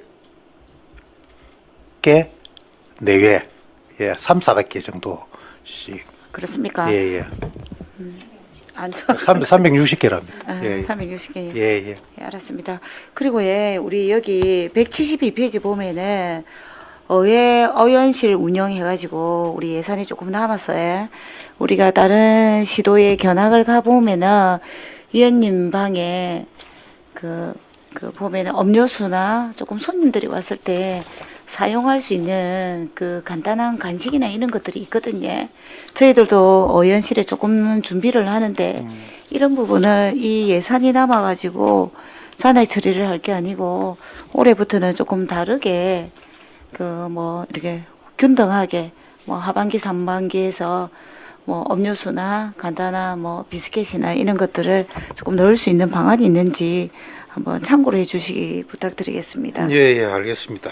내외, 400개 정도씩. 그렇습니까? 예. 안 저. 360개랍니다. 예. 360개. 예. 알았습니다. 그리고 우리 여기 172페이지 보면은 의원실 운영해가지고 우리 예산이 조금 남았어요. 우리가 다른 시도의 견학을 가보면은 위원님 방에 그 보면은 음료수나 조금 손님들이 왔을 때 사용할 수 있는 그 간단한 간식이나 이런 것들이 있거든요. 저희들도 의원실에 조금 준비를 하는데 이런 부분을 이 예산이 남아가지고 잔액 처리를 할 게 아니고 올해부터는 조금 다르게 이렇게 균등하게 하반기, 상반기에서 음료수나 간단한 비스켓이나 이런 것들을 조금 넣을 수 있는 방안이 있는지 한번 참고를 해주시기 부탁드리겠습니다. 예, 알겠습니다.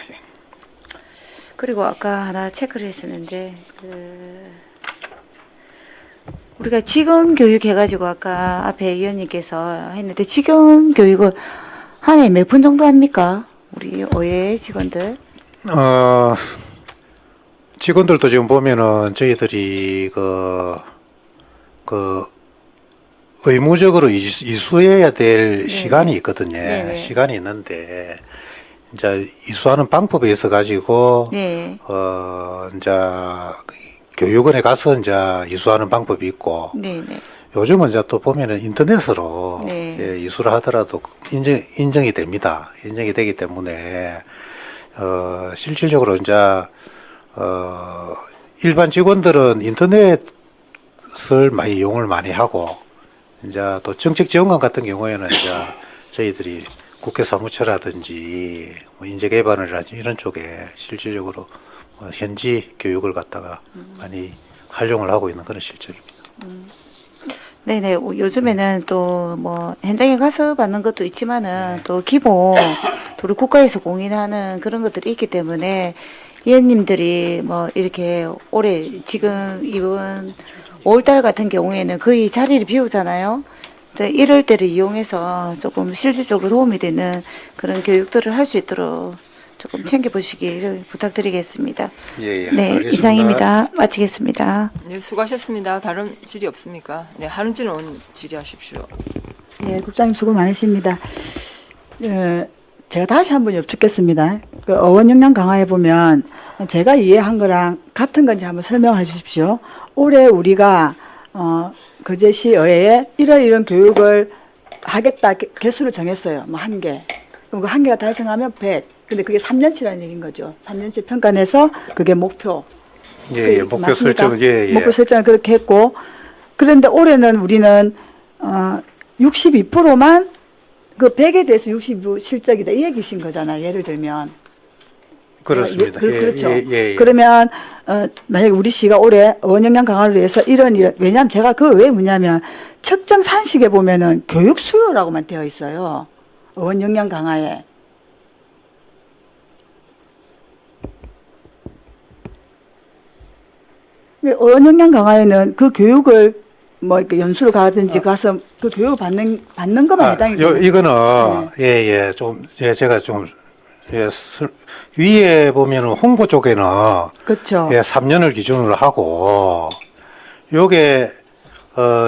그리고 아까 하나 체크를 했었는데 우리가 직원 교육 해가지고 아까 앞에 위원님께서 했는데 직원 교육을 한 해 몇 분 정도 합니까? 우리 의회 직원들? 직원들도 지금 보면은 저희들이 의무적으로 이수해야 될 시간이 있거든요. 네네. 시간이 있는데 이제 이수하는 방법에 있어 가지고 네. 이제 교육원에 가서 이제 이수하는 방법이 있고 네네. 요즘은 이제 또 보면은 인터넷으로 네. 이수를 하더라도 인정이 됩니다. 인정이 되기 때문에 실질적으로 이제 일반 직원들은 인터넷을 많이 이용을 많이 하고 이제 또 정책 지원관 같은 경우에는 이제 저희들이 국회 사무처라든지 인재개발이라든지 이런 쪽에 실질적으로 현지 교육을 갖다가 많이 활용을 하고 있는 그런 실정입니다. 네네. 요즘에는 또 현장에 가서 받는 것도 있지만은 또 기본 또 우리 국가에서 공인하는 그런 것들이 있기 때문에 위원님들이 이렇게 올해 지금 이번 5월달 같은 경우에는 거의 자리를 비우잖아요. 이럴 때를 이용해서 조금 실질적으로 도움이 되는 그런 교육들을 할 수 있도록 조금 챙겨보시기를 부탁드리겠습니다. 예, 네, 알겠습니다. 이상입니다. 마치겠습니다. 네, 수고하셨습니다. 다른 질의 없습니까? 네, 한은진 의원 질의하십시오. 네, 국장님 수고 많으십니다. 제가 다시 한번 여쭙겠습니다. 그 어원 역량 강화에 보면 제가 이해한 거랑 같은 건지 한번 설명해 주십시오. 올해 우리가 거제시 의회에 이런 교육을 하겠다 개수를 정했어요. 뭐 1개. 그럼 그 1개가 달성하면 100. 근데 그게 3년치라는 얘기인 거죠. 3년치 평가내서 그게 목표. 예, 목표 맞습니까? 설정, 예, 예. 목표 설정을 그렇게 했고, 그런데 올해는 우리는 62%만 그 100에 대해서 62% 실적이다 이 얘기신 거잖아요. 예를 들면. 그렇습니다. 그렇죠. 예. 그러면 만약에 우리 시가 올해 어원 역량 강화를 위해서 이런 왜냐하면 제가 그 왜 뭐냐면 측정 산식에 보면은 교육 수요라고만 되어 있어요. 어원 역량 강화에. 어원 역량 강화에는 그 교육을 뭐 이렇게 연수를 가든지 가서 그 교육을 받는 것만 해당이 돼요. 이거는 예, 좀 제가 좀 위에 보면은 홍보 쪽에는 그렇죠. 3년을 기준으로 하고 요게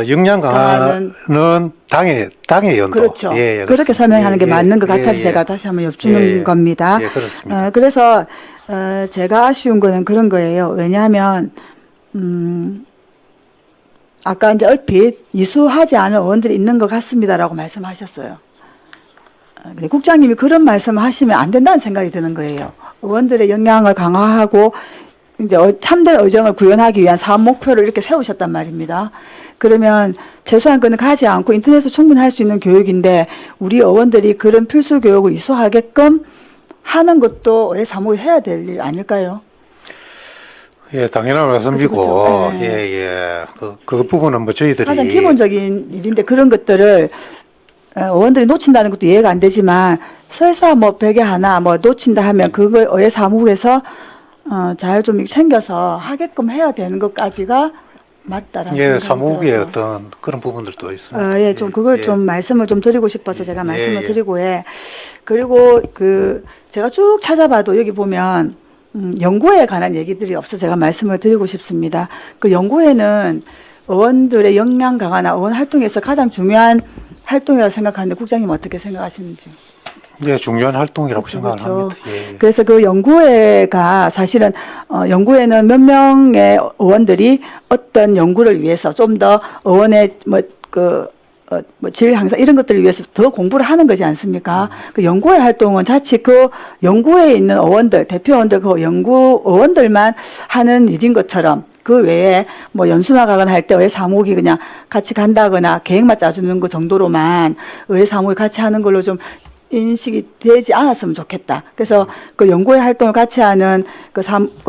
역량 강화는 당의 연도. 그렇죠. 예, 그렇게 설명하는 게 맞는 것 같아서 예. 제가 다시 한번 여쭈는 겁니다. 예, 그렇습니다. 그래서 제가 아쉬운 거는 그런 거예요. 왜냐하면 아까 이제 얼핏 이수하지 않은 의원들이 있는 것 같습니다라고 말씀하셨어요. 근데 국장님이 그런 말씀을 하시면 안 된다는 생각이 드는 거예요. 의원들의 역량을 강화하고 이제 참된 의정을 구현하기 위한 사업 목표를 이렇게 세우셨단 말입니다. 그러면 최소한 그는 가지 않고 인터넷으로 충분히 할 수 있는 교육인데 우리 의원들이 그런 필수 교육을 이수하게끔 하는 것도 왜 사무에 해야 될 일 아닐까요? 예, 당연한 말씀이고, 그렇죠. 네. 예. 그 부분은 뭐 저희들이. 가장 기본적인 일인데 그런 것들을 의원들이 놓친다는 것도 이해가 안 되지만 설사 뭐 100에 하나 뭐 놓친다 하면 그걸 의회 사무국에서 잘 좀 챙겨서 하게끔 해야 되는 것까지가 맞다라는 예, 생각이 사무국의 들어서. 어떤 그런 부분들도 있습니다. 예, 좀 그걸 예. 좀 말씀을 좀 드리고 싶어서 제가 말씀을 예. 드리고 해. 그리고 제가 쭉 찾아봐도 여기 보면 연구에 관한 얘기들이 없어 제가 말씀을 드리고 싶습니다. 그 연구회는 의원들의 역량 강화나 의원 활동에서 가장 중요한 활동이라고 생각하는데 국장님 어떻게 생각하시는지? 예, 중요한 활동이라고 생각을 그렇죠. 합니다. 예. 그래서 그 연구회가 사실은 연구회는 몇 명의 의원들이 어떤 연구를 위해서 좀 더 의원의 질 향상 이런 것들을 위해서 더 공부를 하는 거지 않습니까? 그 연구회 활동은 자칫 그 연구회에 있는 의원들, 대표의원들, 그 연구 의원들만 하는 일인 것처럼 그 외에 뭐 연수나 가거나 할 때 의회 사무국이 그냥 같이 간다거나 계획만 짜주는 것 정도로만 의회 사무국이 같이 하는 걸로 좀 인식이 되지 않았으면 좋겠다. 그래서 그 연구회 활동을 같이 하는 그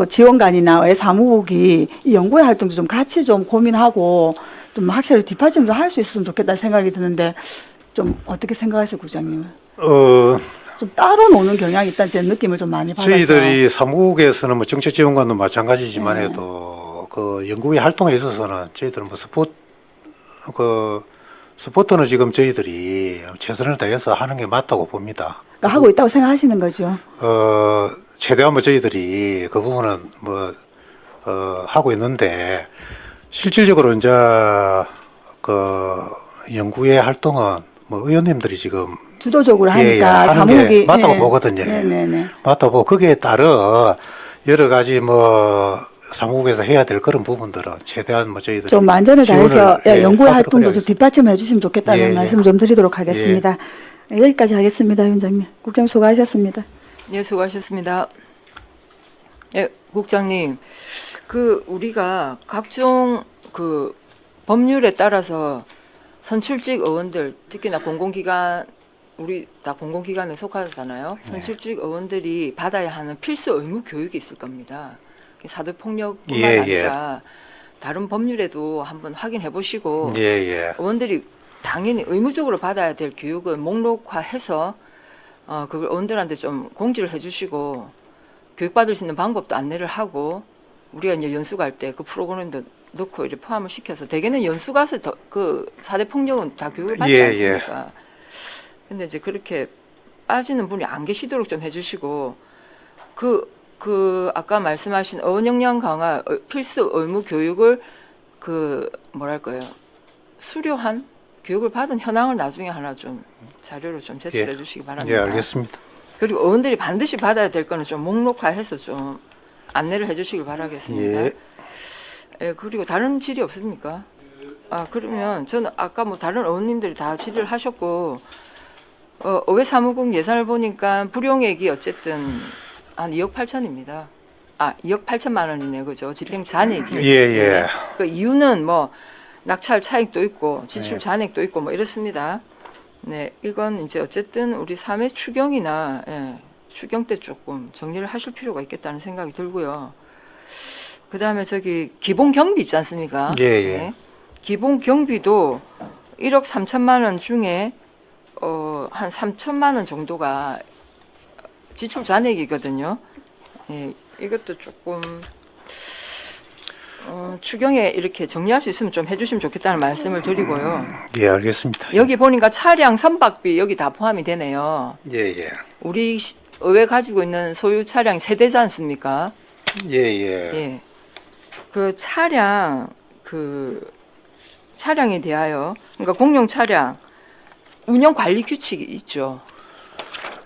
지원관이나 의회 사무국이 이 연구회 활동도 좀 같이 좀 고민하고 좀 확실히 뒷받침 좀 할 수 있었으면 좋겠다 생각이 드는데 좀 어떻게 생각하세요, 국장님은? 좀 따로 노는 경향이 있다는 제 느낌을 좀 많이 받아서. 저희들이 사무국에서는 뭐 정책지원관도 마찬가지지만 해도 그 연구회 활동에 있어서는 저희들은 뭐 스포트는 지금 저희들이 최선을 다해서 하는 게 맞다고 봅니다. 그러니까 하고 있다고 생각하시는 거죠. 최대한 뭐 저희들이 그 부분은 뭐 하고 있는데 실질적으로 이제 그 연구회 활동은 뭐 의원님들이 지금 주도적으로 하니까 하는 게 사무국이 맞다고 보거든요. 네네네. 맞다고 보고 거기에 따른 여러 가지 뭐 사무국에서 해야 될 그런 부분들은 최대한 뭐 저희들이 좀 만전을 다해서 지원을, 연구회 하도록 활동도 좀 하겠습니다. 뒷받침해 주시면 좋겠다는 예, 예. 말씀 좀 드리도록 하겠습니다. 여기까지 하겠습니다, 위원장님. 국장 수고하셨습니다. 예, 수고하셨습니다. 예, 국장님, 우리가 각종 법률에 따라서 선출직 의원들, 특히나 공공기관, 우리 다 공공기관에 속하잖아요. 선출직 의원들이 받아야 하는 필수 의무 교육이 있을 겁니다. 사도폭력뿐만 예, 예. 아니라 다른 법률에도 한번 확인해 보시고 예. 의원들이 당연히 의무적으로 받아야 될 교육은 목록화해서 그걸 의원들한테 좀 공지를 해주시고 교육받을 수 있는 방법도 안내를 하고 우리가 이제 연수 갈 때 그 프로그램도 넣고 이제 포함을 시켜서 대개는 연수 가서 그 4대 폭력은 다 교육을 받지 예, 않습니까? 근데 이제 그렇게 빠지는 분이 안 계시도록 좀 해주시고 아까 말씀하신 어원 역량 강화 필수 의무 교육을 수료한 교육을 받은 현황을 나중에 하나 좀 자료로 좀 제출해 주시기 바랍니다. 예, 알겠습니다. 그리고 의원들이 반드시 받아야 될 거는 좀 목록화해서 좀 안내를 해주시길 바라겠습니다. 예. 예, 그리고 다른 질의 없습니까? 아, 그러면 저는 아까 뭐 다른 의원님들이 다 질의를 하셨고, 의회 사무국 예산을 보니까 불용액이 어쨌든 한 2억 8천입니다. 아, 2억 8천만 원이네, 그죠? 집행 잔액이. 예. 그 이유는 뭐 낙찰 차익도 있고 지출 네. 잔액도 있고 뭐 이렇습니다. 네, 이건 이제 어쨌든 우리 3회 추경이나 추경 때 조금 정리를 하실 필요가 있겠다는 생각이 들고요. 그 다음에 저기 기본 경비 있지 않습니까? 예. 네. 기본 경비도 1억 3천만 원 중에 한 3천만 원 정도가 지출 잔액이거든요. 예, 이것도 조금 추경에 이렇게 정리할 수 있으면 좀 해주시면 좋겠다는 말씀을 드리고요. 예, 알겠습니다. 여기 보니까 차량 선박비 여기 다 포함이 되네요. 예. 우리 의회 가지고 있는 소유 차량 세대지 않습니까? 예. 예. 그 차량에 대하여 그러니까 공용 차량 운영 관리 규칙이 있죠.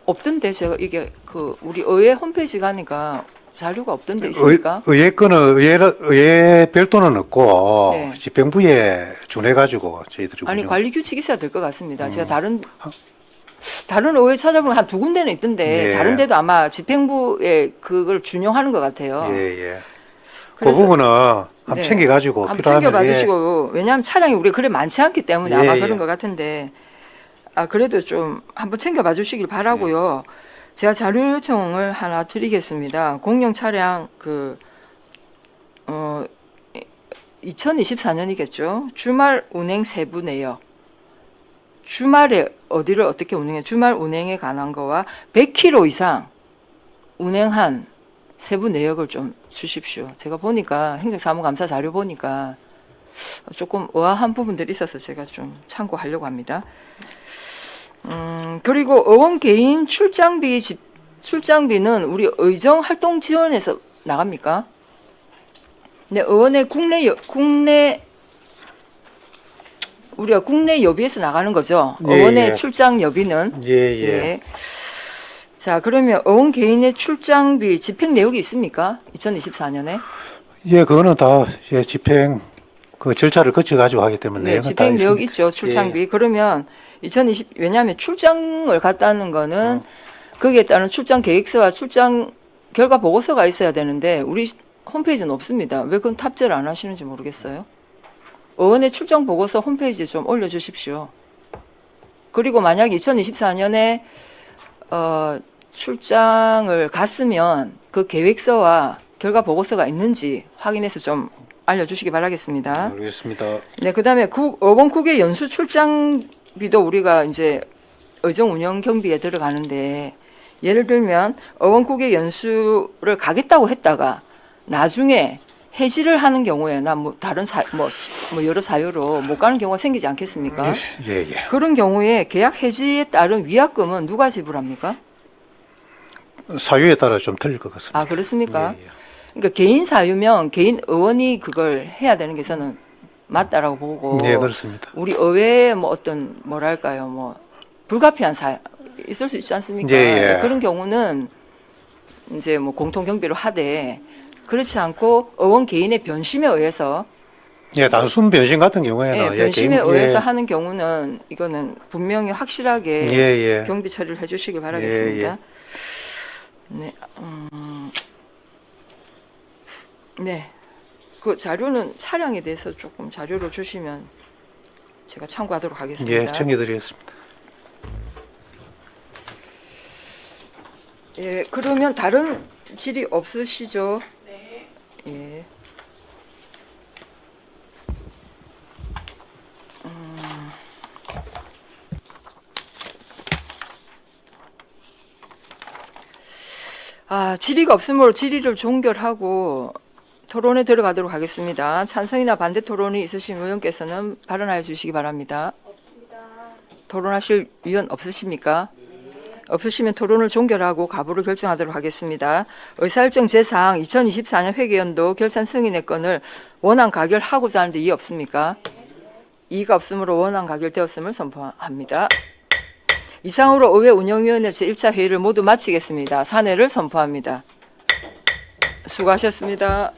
없던데 제가 이게 그 우리 의회 홈페이지 가니까 자료가 없던데 있습니까? 의회 거는 의회 별도는 없고 네. 집행부에 준해 가지고 저희들이 아니 운영- 관리 규칙이 있어야 될 것 같습니다. 제가 다른 의회 찾아보면 한 두 군데는 있던데 예. 다른 데도 아마 집행부에 그걸 준용하는 것 같아요. 예. 그 그래서- 부분은 한번 네. 챙겨 가지고 한번 필요하면 챙겨봐 예. 주시고 왜냐하면 차량이 우리 그래 많지 않기 때문에 예, 아마 예. 그런 것 같은데 그래도 좀 한번 챙겨봐 주시길 바라고요. 제가 자료 요청을 하나 드리겠습니다. 공용 차량 2024년이겠죠. 주말 운행 세부 내역. 주말에 어디를 어떻게 운행해? 주말 운행에 관한 거와 100km 이상 운행한 세부 내역을 좀 주십시오. 제가 보니까 행정사무감사 자료 보니까 조금 의아한 부분들이 있어서 제가 좀 참고하려고 합니다. 그리고 의원 개인 출장비는 우리 의정 활동 지원에서 나갑니까? 네, 의원의 우리가 국내 여비에서 나가는 거죠. 예, 의원의 예. 출장 여비는. 예. 자, 그러면 의원 개인의 출장비 집행 내역이 있습니까? 2024년에? 예, 그거는 다 집행 그 절차를 거쳐 가지고 하기 때문에 네, 내용은 다 집행 내역 있습니다. 있죠. 출장비. 그러면 왜냐하면 출장을 갔다는 거는 거기에 따른 출장 계획서와 출장 결과 보고서가 있어야 되는데 우리 홈페이지는 없습니다. 왜 그건 탑재를 안 하시는지 모르겠어요. 의원의 출장 보고서 홈페이지에 좀 올려주십시오. 그리고 만약 2024년에 출장을 갔으면 그 계획서와 결과 보고서가 있는지 확인해서 좀 알려주시기 바라겠습니다. 알겠습니다. 네, 그다음에 의원 국외 연수 출장비도 우리가 이제 의정 운영 경비에 들어가는데 예를 들면 의원 국외 연수를 가겠다고 했다가 나중에 해지를 하는 경우에 뭐 다른 뭐 여러 사유로 못 가는 경우가 생기지 않겠습니까? 예. 그런 경우에 계약 해지에 따른 위약금은 누가 지불합니까? 사유에 따라 좀 틀릴 것 같습니다. 아, 그렇습니까? 예. 그러니까 개인 사유면 개인 의원이 그걸 해야 되는 게 저는 맞다라고 보고 네, 그렇습니다. 우리 의회에 뭐 어떤 뭐랄까요 뭐 불가피한 있을 수 있지 않습니까? 예. 그런 경우는 이제 뭐 공통 경비로 하되 그렇지 않고 의원 개인의 변심에 의해서 예, 단순 변신 같은 경우에는 변심에 개인- 의해서 하는 경우는 이거는 분명히 확실하게 예. 경비 처리를 해주시길 바라겠습니다. 네, 네. 그 자료는 차량에 대해서 조금 자료를 주시면 제가 참고하도록 하겠습니다. 예, 챙겨드리겠습니다. 예, 그러면 다른 질의 없으시죠? 네. 예. 질의가 없으므로 질의를 종결하고 토론에 들어가도록 하겠습니다. 찬성이나 반대 토론이 있으신 의원께서는 발언하여 주시기 바랍니다. 없습니다. 토론하실 의원 없으십니까? 없으시면 토론을 종결하고 가부를 결정하도록 하겠습니다. 의사일정 제4항 2024년 회계연도 결산 승인의 건을 원안 가결하고자 하는데 이의 없습니까? 이의가 없으므로 원안 가결되었음을 선포합니다. 이상으로 의회 운영위원회 제1차 회의를 모두 마치겠습니다. 산회를 선포합니다. 수고하셨습니다.